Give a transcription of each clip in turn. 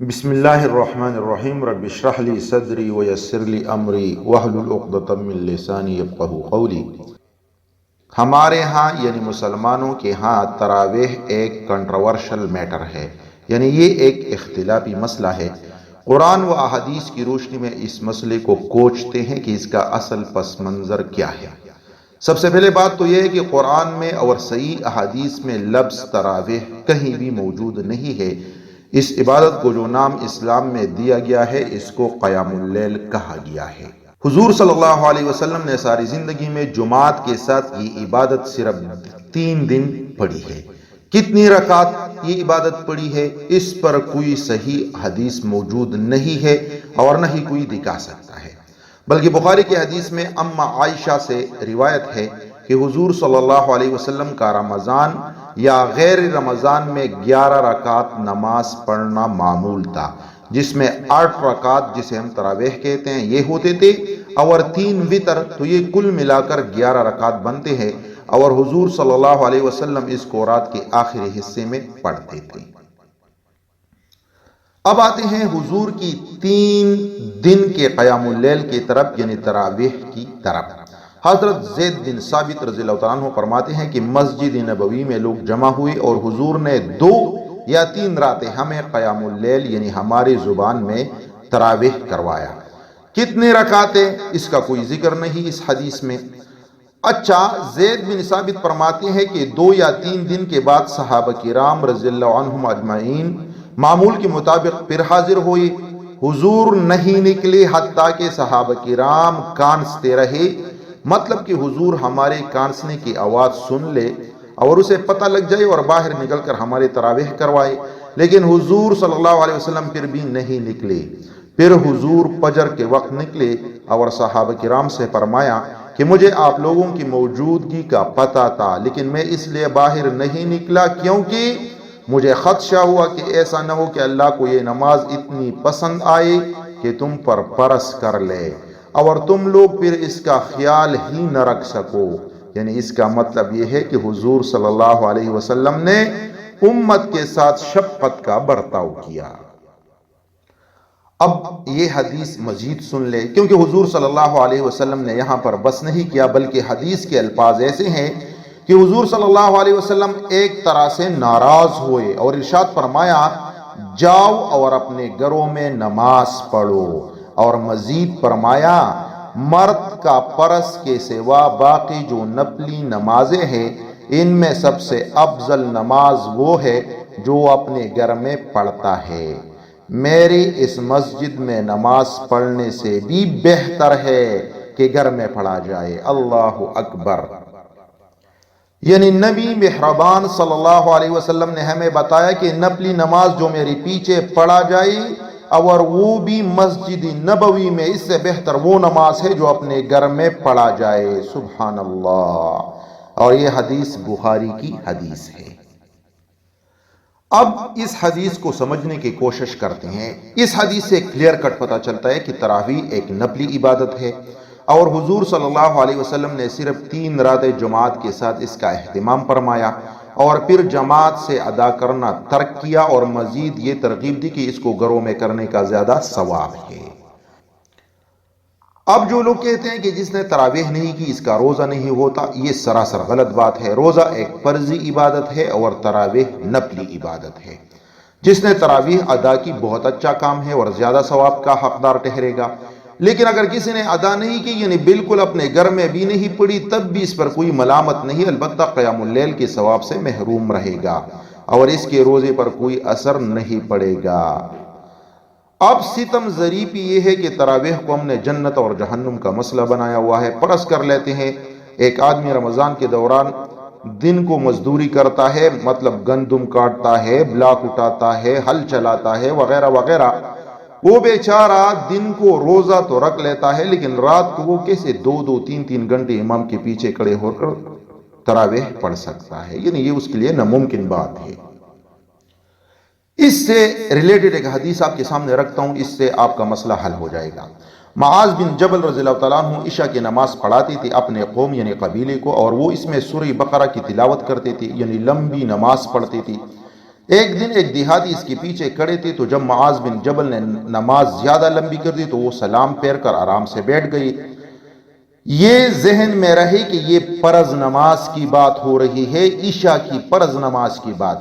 بسم اللہ الرحمن الرحیم رب اشرح لی صدری ویسر لی امری واحلل عقدۃ من لسانی یفقہوا قولی۔ ہمارے ہاں یعنی مسلمانوں کے ہاں تراویح ایک کنٹروورشل میٹر ہے، یعنی یہ ایک اختلافی مسئلہ ہے۔ قرآن و احادیث کی روشنی میں اس مسئلے کو کوچتے ہیں کہ اس کا اصل پس منظر کیا ہے۔ سب سے پہلے بات تو یہ ہے کہ قرآن میں اور صحیح احادیث میں لفظ تراویح کہیں بھی موجود نہیں ہے۔ اس عبادت کو جو نام اسلام میں دیا گیا ہے اس کو قیام اللیل کہا گیا ہے۔ حضور صلی اللہ علیہ وسلم نے ساری زندگی میں جماعت کے ساتھ یہ عبادت صرف 3 دن پڑھی ہے۔ کتنی رکعت یہ عبادت پڑھی ہے اس پر کوئی صحیح حدیث موجود نہیں ہے اور نہ ہی کوئی دکھا سکتا ہے، بلکہ بخاری کی حدیث میں اما عائشہ سے روایت ہے کہ حضور صلی اللہ علیہ وسلم کا رمضان یا غیر رمضان میں 11 رکعت نماز پڑھنا معمول تھا، جس میں 8 رکعت جسے ہم تراویح کہتے ہیں یہ ہوتے تھے اور 3 وتر، تو یہ کل ملا کر 11 رکعت بنتے ہیں، اور حضور صلی اللہ علیہ وسلم اس کو رات کے آخری حصے میں پڑھتے تھے۔ اب آتے ہیں حضور کی 3 دن کے قیام اللیل کی طرف، یعنی تراویح کی طرف۔ حضرت زید بن ثابت رضی اللہ تعالیٰ عنہ فرماتے ہیں کہ مسجد نبوی میں لوگ جمع ہوئے اور حضور نے 2 یا 3 راتیں ہمیں قیام اللیل یعنی ہماری زبان میں تراویح کروایا۔ کتنے رکعتیں اس کا کوئی ذکر نہیں اس حدیث میں۔ اچھا، زید بن ثابت فرماتے ہیں کہ 2 یا 3 دن کے بعد صحابہ کرام رضی اللہ عنہم اجمعین معمول کے مطابق پھر حاضر ہوئے۔ حضور نہیں نکلے حتیٰ کہ صحابہ کرام کانستے رہے، مطلب کہ حضور ہمارے کانسنے کی آواز سن لے اور اسے پتہ لگ جائے اور باہر نکل کر ہمارے تراویح کروائے، لیکن حضور صلی اللہ علیہ وسلم پھر بھی نہیں نکلے۔ پھر حضور فجر کے وقت نکلے اور صحابہ کرام سے فرمایا کہ مجھے آپ لوگوں کی موجودگی کا پتہ تھا، لیکن میں اس لیے باہر نہیں نکلا کیونکہ مجھے خدشہ ہوا کہ ایسا نہ ہو کہ اللہ کو یہ نماز اتنی پسند آئے کہ تم پر پرس کر لے اور تم لوگ پھر اس کا خیال ہی نہ رکھ سکو۔ یعنی اس کا مطلب یہ ہے کہ حضور صلی اللہ علیہ وسلم نے امت کے ساتھ شفقت کا برتاؤ کیا۔ اب یہ حدیث مزید سن لے، کیونکہ حضور صلی اللہ علیہ وسلم نے یہاں پر بس نہیں کیا، بلکہ حدیث کے الفاظ ایسے ہیں کہ حضور صلی اللہ علیہ وسلم ایک طرح سے ناراض ہوئے اور ارشاد فرمایا، جاؤ اور اپنے گھروں میں نماز پڑھو، اور مزید فرمایا، مرد کا پرس کے سوا باقی جو نفلی نمازیں ہیں ان میں سب سے افضل نماز وہ ہے جو اپنے گھر میں پڑھتا ہے۔ میری اس مسجد میں نماز پڑھنے سے بھی بہتر ہے کہ گھر میں پڑھا جائے۔ اللہ اکبر۔ یعنی نبی مہربان صلی اللہ علیہ وسلم نے ہمیں بتایا کہ نفلی نماز جو میرے پیچھے پڑھا جائے اور وہ بھی مسجد نبوی میں، اس سے بہتر وہ نماز ہے جو اپنے گھر میں پڑھا جائے۔ سبحان اللہ۔ اور یہ حدیث بخاری کی حدیث ہے۔ اب اس حدیث کو سمجھنے کی کوشش کرتے ہیں۔ اس حدیث سے کلیئر کٹ پتہ چلتا ہے کہ تراویح ایک نفلی عبادت ہے اور حضور صلی اللہ علیہ وسلم نے صرف 3 راتیں جماعت کے ساتھ اس کا اہتمام فرمایا اور پھر جماعت سے ادا کرنا ترک کیا، اور مزید یہ ترغیب دی کہ اس کو گھروں میں کرنے کا زیادہ ثواب ہے۔ اب جو لوگ کہتے ہیں کہ جس نے تراویح نہیں کی اس کا روزہ نہیں ہوتا، یہ سراسر غلط بات ہے۔ روزہ ایک فرضی عبادت ہے اور تراویح نفلی عبادت ہے۔ جس نے تراویح ادا کی بہت اچھا کام ہے اور زیادہ ثواب کا حقدار ٹھہرے گا، لیکن اگر کسی نے ادا نہیں کی یعنی بالکل اپنے گھر میں بھی نہیں پڑھی، تب بھی اس پر کوئی ملامت نہیں، البتہ قیام اللیل کے ثواب سے محروم رہے گا اور اس کے روزے پر کوئی اثر نہیں پڑے گا۔ اب ستم ظریفی یہ ہے کہ تراویح کو ہم نے جنت اور جہنم کا مسئلہ بنایا ہوا ہے۔ فرض کر لیتے ہیں ایک آدمی رمضان کے دوران دن کو مزدوری کرتا ہے، مطلب گندم کاٹتا ہے، بلاک اٹھاتا ہے، ہل چلاتا ہے وغیرہ وغیرہ، وہ بیچارہ دن کو روزہ تو رکھ لیتا ہے لیکن رات کو وہ کیسے 2-2 3-3 گھنٹے امام کے پیچھے کھڑے ہو کر تراویح پڑھ سکتا ہے؟ یعنی یہ اس کے لیے ناممکن بات ہے۔ اس سے ریلیٹڈ ایک حدیث آپ کے سامنے رکھتا ہوں، اس سے آپ کا مسئلہ حل ہو جائے گا۔ معاذ بن جبل رضی اللہ تعالیٰ عنہ عشاء کی نماز پڑھاتے تھے اپنے قوم یعنی قبیلے کو، اور وہ اس میں سورہ بقرہ کی تلاوت کرتے تھے، یعنی لمبی نماز پڑھتے تھے۔ ایک دن ایک دیہاتی اس کے پیچھے کھڑے تھے، تو جب معاذ بن جبل نے نماز زیادہ لمبی کر دی تو وہ سلام پھیر کر آرام سے بیٹھ گئی۔ یہ ذہن میں رہے کہ یہ فرض نماز کی بات ہو رہی ہے، عشاء کی فرض نماز کی بات۔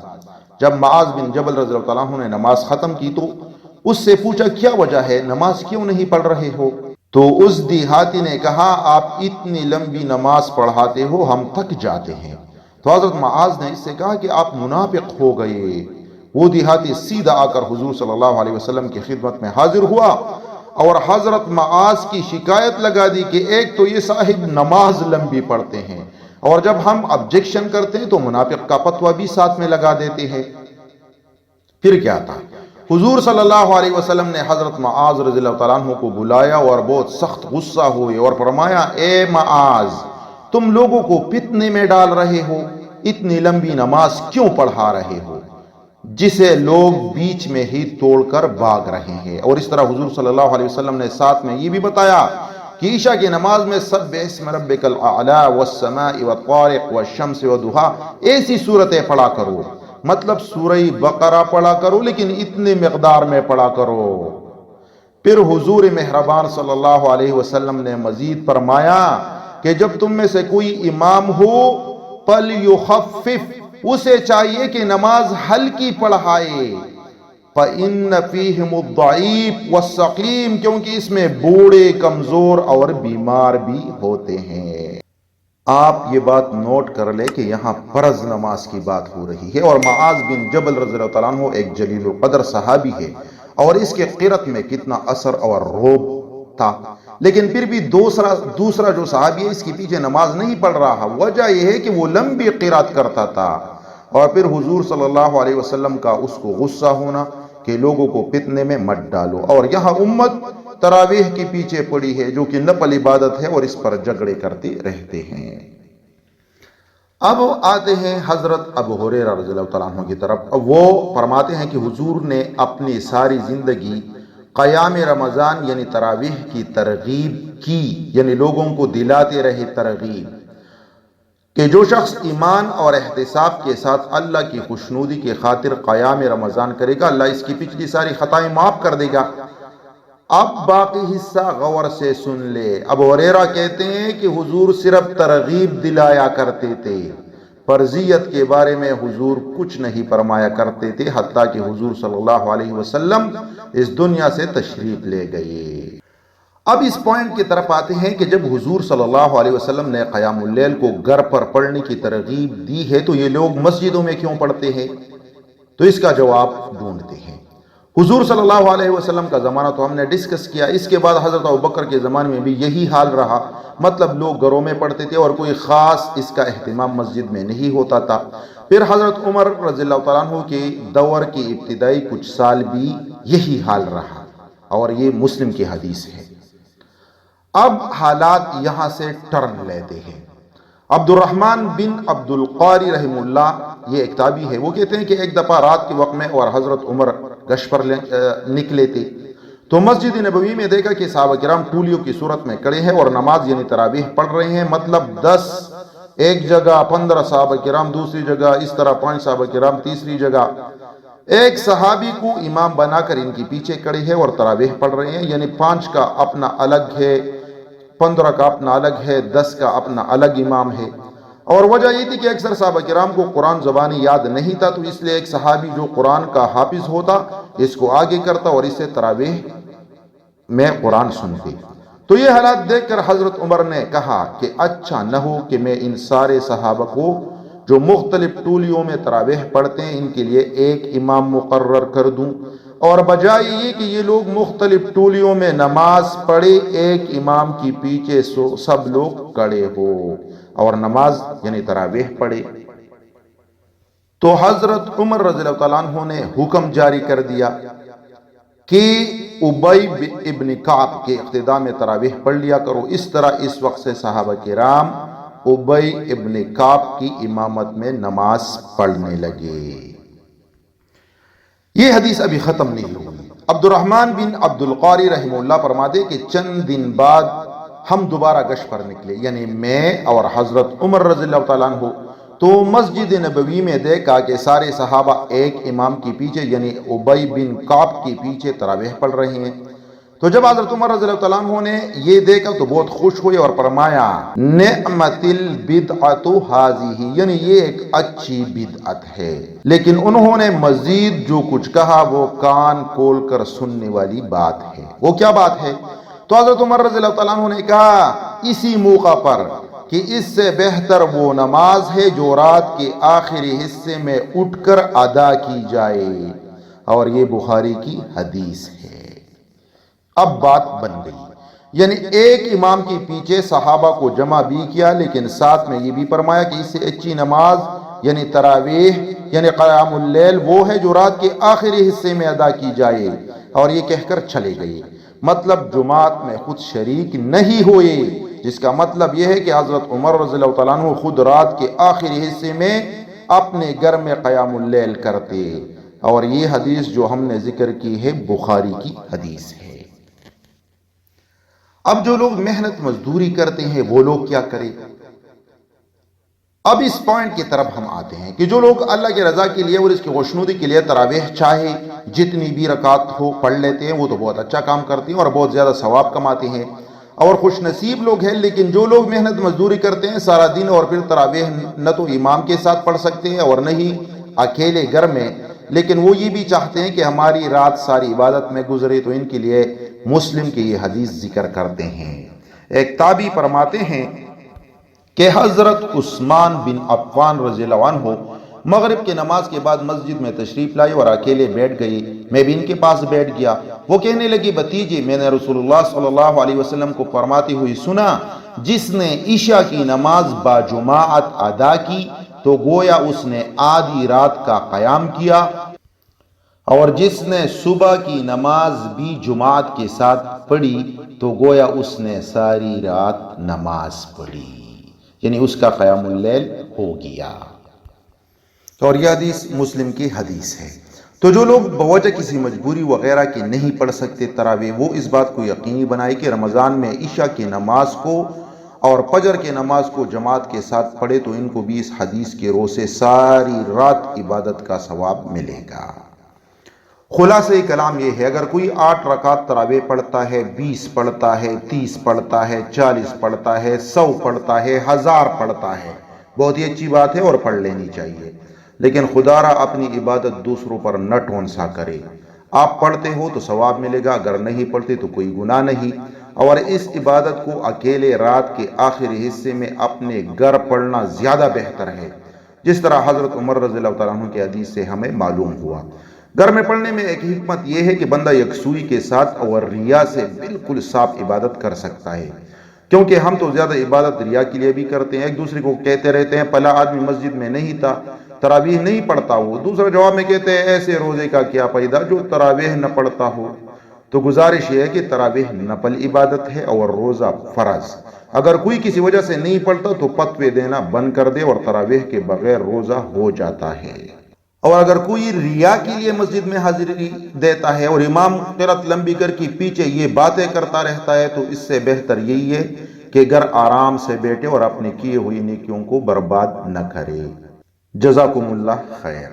جب معاذ بن جبل رضی اللہ عنہ نے نماز ختم کی تو اس سے پوچھا کیا وجہ ہے، نماز کیوں نہیں پڑھ رہے ہو؟ تو اس دیہاتی نے کہا آپ اتنی لمبی نماز پڑھاتے ہو ہم تھک جاتے ہیں۔ تو حضرت معاذ نے اس سے کہا کہ آپ منافق ہو گئے۔ وہ دیہاتی سیدھا آ کر حضور صلی اللہ علیہ وسلم کی خدمت میں حاضر ہوا اور حضرت معاذ کی شکایت لگا دی کہ ایک تو یہ صاحب نماز لمبی پڑھتے ہیں اور جب ہم آبجیکشن کرتے ہیں تو منافق کا فتویٰ بھی ساتھ میں لگا دیتے ہیں۔ پھر کیا تھا؟ حضور صلی اللہ علیہ وسلم نے حضرت معاذ رضی اللہ تعالیٰ عنہ کو بلایا اور بہت سخت غصہ ہوئے اور فرمایا اے معاذ، تم لوگوں کو فتنے میں ڈال رہے ہو، اتنی لمبی نماز کیوں پڑھا رہے ہو جسے لوگ بیچ میں ہی توڑ کر بھاگ رہے ہیں؟ اور اس طرح حضور صلی اللہ علیہ وسلم نے ساتھ میں یہ بھی بتایا کہ عشاء کی نماز میں سبح اسم ربک الاعلی والسماء والطارق والشمس وضحاها ایسی صورتیں پڑھا کرو، مطلب سورہ بقرہ پڑھا کرو لیکن اتنے مقدار میں پڑھا کرو۔ پھر حضور مہربان صلی اللہ علیہ وسلم نے مزید فرمایا کہ جب تم میں سے کوئی امام ہو فَلْيُخَفِّفْ، اسے چاہیے کہ نماز ہلکی پڑھائے، فَإِنَّ فِيهِمُ الضَّعِيفَ وَالسَّقِيمَ، کیونکہ اس میں بوڑھے، کمزور اور بیمار بھی ہوتے ہیں۔ آپ یہ بات نوٹ کر لیں کہ یہاں فرض نماز کی بات ہو رہی ہے اور معاذ بن جبل رضی اللہ تعالیٰ عنہ ایک جلیل القدر صحابی ہے اور اس کے قرأت میں کتنا اثر اور رعب تھا، لیکن پھر بھی دوسرا جو صحابی ہے اس کے پیچھے نماز نہیں پڑھ رہا۔ وجہ یہ ہے کہ وہ لمبی قرأت کرتا تھا اور پھر حضور صلی اللہ علیہ وسلم کا اس کو غصہ ہونا کہ لوگوں کو فتنے میں مت ڈالو، اور یہاں امت تراویح کے پیچھے پڑی ہے جو کہ نفل عبادت ہے اور اس پر جھگڑے کرتے رہتے ہیں۔ اب آتے ہیں حضرت ابو ہریرہ رضی اللہ تعالیٰ عنہ کی طرف۔ وہ فرماتے ہیں کہ حضور نے اپنی ساری زندگی قیام رمضان یعنی تراویح کی ترغیب کی، یعنی لوگوں کو دلاتے رہے ترغیب کہ جو شخص ایمان اور احتساب کے ساتھ اللہ کی خوشنودی کی خاطر قیام رمضان کرے گا اللہ اس کی پچھلی ساری خطائیں معاف کر دے گا۔ اب باقی حصہ غور سے سن لے۔ ابو ہریرہ کہتے ہیں کہ حضور صرف ترغیب دلایا کرتے تھے، فرضیت کے بارے میں حضور کچھ نہیں فرمایا کرتے تھے، حتیٰ کہ حضور صلی اللہ علیہ وسلم اس دنیا سے تشریف لے گئے۔ اب اس پوائنٹ کی طرف آتے ہیں کہ جب حضور صلی اللہ علیہ وسلم نے قیام اللیل کو گھر پر پڑھنے کی ترغیب دی ہے تو یہ لوگ مسجدوں میں کیوں پڑھتے ہیں؟ تو اس کا جواب ڈھونڈتے ہیں۔ حضور صلی اللہ علیہ وسلم کا زمانہ تو ہم نے ڈسکس کیا، اس کے بعد حضرت ابوبکر کے زمانے میں بھی یہی حال رہا، مطلب لوگ گھروں میں پڑھتے تھے اور کوئی خاص اس کا اہتمام مسجد میں نہیں ہوتا تھا۔ پھر حضرت عمر رضی اللہ تعالیٰ عنہ کے دور کی ابتدائی کچھ سال بھی یہی حال رہا اور یہ مسلم کی حدیث ہے۔ اب حالات یہاں سے ٹرن لیتے ہیں۔ عبد الرحمن بن عبد القاری رحمہ اللہ، یہ ایک تابعی ہے، وہ کہتے ہیں کہ ایک دفعہ رات کے وقت میں اور حضرت عمر گشت پر نکلے تھے تو مسجد نبوی میں دیکھا کہ صحابہ کرام ٹولیوں کی صورت میں کھڑے ہیں اور نماز یعنی تراویح پڑھ رہے ہیں، مطلب 10 ایک جگہ، 15 صحابہ کرام دوسری جگہ، اس طرح 5 صحابہ کرام تیسری جگہ۔ ایک صحابی کو امام بنا کر ان کے پیچھے کھڑے ہیں اور تراویح پڑھ رہے ہیں، یعنی 5 کا اپنا الگ ہے، 15 کا اپنا الگ ہے، 10 کا اپنا الگ امام ہے۔ اور وجہ یہ تھی کہ اکثر صحابہ کرام کو قرآن زبانی یاد نہیں تھا، تو اس لیے ایک صحابی جو قرآن کا حافظ ہوتا اس کو آگے کرتا اور اسے تراویح میں قرآن سنتے۔ تو یہ حالات دیکھ کر حضرت عمر نے کہا کہ اچھا نہ ہو کہ میں ان سارے صحابہ کو جو مختلف ٹولیوں میں تراویح پڑھتے ہیں ان کے لیے ایک امام مقرر کر دوں، اور بجائے یہ کہ یہ لوگ مختلف ٹولیوں میں نماز پڑھے ایک امام کی پیچھے سب لوگ کھڑے ہو اور نماز یعنی تراویح پڑھے۔ تو حضرت عمر رضی اللہ تعالیٰ عنہ نے حکم جاری کر دیا کہ ابی ابن کعب کے اقتداء میں تراویح پڑھ لیا کرو۔ اس طرح اس وقت سے صحابہ کرام ابی ابن کعب کی امامت میں نماز پڑھنے لگے۔ یہ حدیث ابھی ختم نہیں ہوئی۔ عبد الرحمن بن عبد القاری رحمہ اللہ فرماتے کہ چند دن بعد ہم دوبارہ گشت پر نکلے، یعنی میں اور حضرت عمر رضی اللہ تعالیٰ عنہ، تو مسجد نبوی میں دیکھا کہ سارے صحابہ ایک امام کے پیچھے یعنی ابی بن کعب کے پیچھے تراویح پڑھ رہے ہیں۔ تو جب حضرت عمر رضی اللہ تعالیٰ عنہ نے یہ دیکھا تو بہت خوش ہوئے اور فرمایا نعمت البدعۃ ھذہ، یعنی یہ ایک اچھی بدعت ہے۔ لیکن انہوں نے مزید جو کچھ کہا وہ کان کھول کر سننے والی بات ہے۔ وہ کیا بات ہے؟ تو حضرت عمر رضی اللہ تعالیٰ عنہ نے کہا اسی موقع پر کہ اس سے بہتر وہ نماز ہے جو رات کے آخری حصے میں اٹھ کر ادا کی جائے، اور یہ بخاری کی حدیث ہے۔ اب بات بن گئی، یعنی ایک امام کے پیچھے صحابہ کو جمع بھی کیا، لیکن ساتھ میں یہ بھی فرمایا کہ اس سے اچھی نماز یعنی تراویح یعنی قیام اللیل وہ ہے جو رات کے آخری حصے میں ادا کی جائے، اور یہ کہہ کر چلے گئے۔ مطلب جماعت میں خود شریک نہیں ہوئے، جس کا مطلب یہ ہے کہ حضرت عمر رضی اللہ تعالیٰ عنہ خود رات کے آخری حصے میں اپنے گھر میں قیام اللیل کرتے، اور یہ حدیث جو ہم نے ذکر کی ہے بخاری کی حدیث ہے۔ اب جو لوگ محنت مزدوری کرتے ہیں وہ لوگ کیا کریں؟ اب اس پوائنٹ کی طرف ہم آتے ہیں کہ جو لوگ اللہ کی رضا کے لیے اور اس کی خوشنودی کے لیے تراویح چاہے جتنی بھی رکعت ہو پڑھ لیتے ہیں، وہ تو بہت اچھا کام کرتے ہیں اور بہت زیادہ ثواب کماتے ہیں اور خوش نصیب لوگ ہیں۔ لیکن جو لوگ محنت مزدوری کرتے ہیں سارا دن اور پھر تراویح نہ تو امام کے ساتھ پڑھ سکتے ہیں اور نہ ہی اکیلے گھر میں، لیکن وہ یہ بھی چاہتے ہیں کہ ہماری رات ساری عبادت میں گزرے، تو ان کے لیے مسلم کی یہ حدیث ذکر کرتے ہیں۔ ایک تابعی فرماتے ہیں کہ حضرت عثمان بن عفان رضی اللہ عنہ مغرب کی نماز کے بعد مسجد میں تشریف لائے اور اکیلے بیٹھ گئی۔ میں بھی ان کے پاس بیٹھ گیا۔ وہ کہنے لگی بھتیجے میں نے رسول اللہ صلی اللہ علیہ وسلم کو فرماتے ہوئی سنا، جس نے عشاء کی نماز باجماعت ادا کی تو گویا اس نے آدھی رات کا قیام کیا، اور جس نے صبح کی نماز بھی جماعت کے ساتھ پڑھی تو گویا اس نے ساری رات نماز پڑھی، یعنی اس کا قیام اللیل ہو گیا۔ اور یہ حدیث مسلم کی حدیث ہے۔ تو جو لوگ بوجہ کسی مجبوری وغیرہ کی نہیں پڑھ سکتے تراویح، وہ اس بات کو یقینی بنائے کہ رمضان میں عشاء کی نماز کو اور فجر کی نماز کو جماعت کے ساتھ پڑھے تو ان کو بھی اس حدیث کے رو سے ساری رات عبادت کا ثواب ملے گا۔ خلاصہ کلام یہ ہے، اگر کوئی 8 رکعت تراویح پڑھتا ہے، 20 پڑھتا ہے، 30 پڑھتا ہے، 40 پڑھتا ہے، 100 پڑھتا ہے، 1000 پڑھتا ہے، بہت ہی اچھی بات ہے اور پڑھ لینی چاہیے، لیکن خدا را اپنی عبادت دوسروں پر نہ ٹھونسا کرے۔ آپ پڑھتے ہو تو ثواب ملے گا، اگر نہیں پڑھتے تو کوئی گناہ نہیں، اور اس عبادت کو اکیلے رات کے آخری حصے میں اپنے گھر پڑھنا زیادہ بہتر ہے، جس طرح حضرت عمر رضی اللہ تعالیٰ عنہ کی حدیث سے ہمیں معلوم ہوا۔ گھر میں پڑھنے میں ایک حکمت یہ ہے کہ بندہ یکسوئی کے ساتھ اور ریا سے بالکل صاف عبادت کر سکتا ہے، کیونکہ ہم تو زیادہ عبادت ریا کے لیے بھی کرتے ہیں، ایک دوسرے کو کہتے رہتے ہیں پہلا آدمی مسجد میں نہیں تھا، تراویح نہیں پڑھتا ہو، دوسرا جواب میں کہتے ہیں ایسے روزے کا کیا فائدہ جو تراویح نہ پڑھتا ہو۔ تو گزارش یہ ہے کہ تراویح نفل عبادت ہے اور روزہ فرض۔ اگر کوئی کسی وجہ سے نہیں پڑھتا تو فتوے دینا بند کر دے اور تراویح کے بغیر روزہ ہو جاتا ہے۔ اور اگر کوئی ریا کے لیے مسجد میں حاضری دیتا ہے اور امام قرات لمبی کر کے پیچھے یہ باتیں کرتا رہتا ہے تو اس سے بہتر یہی ہے کہ گھر آرام سے بیٹھے اور اپنے کیے ہوئی نیکیوں کو برباد نہ کرے۔ جزاکم اللہ خیر۔